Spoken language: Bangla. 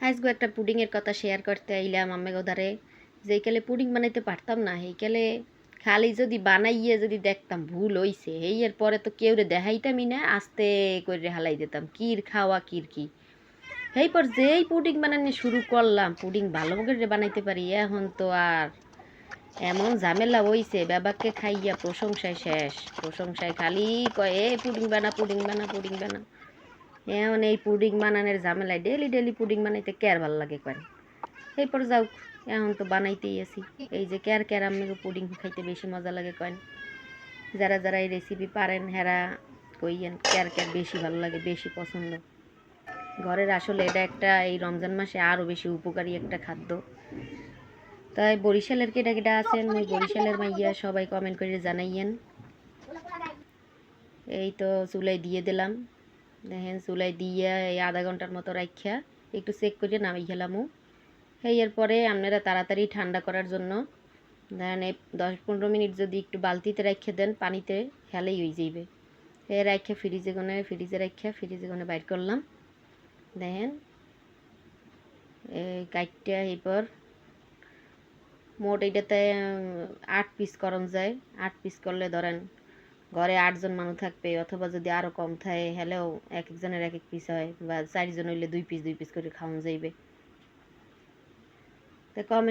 আজকে একটা পুডিংয়ের কথা শেয়ার করতে আইলাম আমি ওধারে। যেইকালে পুডিং বানাইতে পারতাম না সেইকালে খালি যদি বানাইয়ে যদি দেখতাম ভুল হইছে এর পরে তো কেউরে দেখাইতামই না, আস্তে করে হালাই দিতাম কির খাওয়া কির কি। এই পর যেই পুডিং বানানো শুরু করলাম, পুডিং ভালো করে বানাইতে পারি। এখন তো আর এমন ঝামেলা হইছে, বাবাকে খাইয়া প্রশংসায় শেষ। প্রশংসায় খালি কয় এ পুডিং বানা পুডিং বানা পুডিং বানা। এখন এই পুডিং বানানোর ঝামেলায় ডেলি ডেলি পুডিং বানাইতে কে আর ভাল লাগে করেন। এরপর যাও, এখন তো বানাইতেই আছি। এই যে ক্যার ক্যার আপনাকে পুডিং খাইতে বেশি মজা লাগে কয়েন। যারা যারা এই রেসিপি পারেন হেরা কইয়েন ক্যার ক্যার বেশি ভালো লাগে, বেশি পছন্দ ঘরের। আসলে এটা একটা এই রমজান মাসে আরও বেশি উপকারী একটা খাদ্য। তাই বরিশালের কেটা কেটা আছেন, মুই বরিশালের মাইয়া, সবাই কমেন্ট করে জানাইয়েন। এই তো চুলাই দিয়ে দিলাম, দেখেন চুলাই দিয়ে এই আধা ঘন্টার মতো রাখা একটু চেক করে নামাই খেলামও। এরপরে আপনারা তাড়াতাড়ি ঠান্ডা করার জন্য ধরেন এই 10-15 মিনিট যদি একটু বালতিতে রেখে দেন, পানিতে হেলেই হয়ে যাইবে। রাখা ফ্রিজে রাখা ফ্রিজে কোনে বাইর করলাম। দেখেন এই কাইটটা এরপর মোট এইটাতে 8 পিস করন যায়। 8 পিস করলে ধরেন ঘরে 8 জন মানুষ থাকবে, অথবা যদি আরও কম থাকে হেলেও এক একজনের এক এক পিস হয়, বা 4 জন হইলে 2 পিস করে খাওয়ান যাইবে। তো কমেন্ট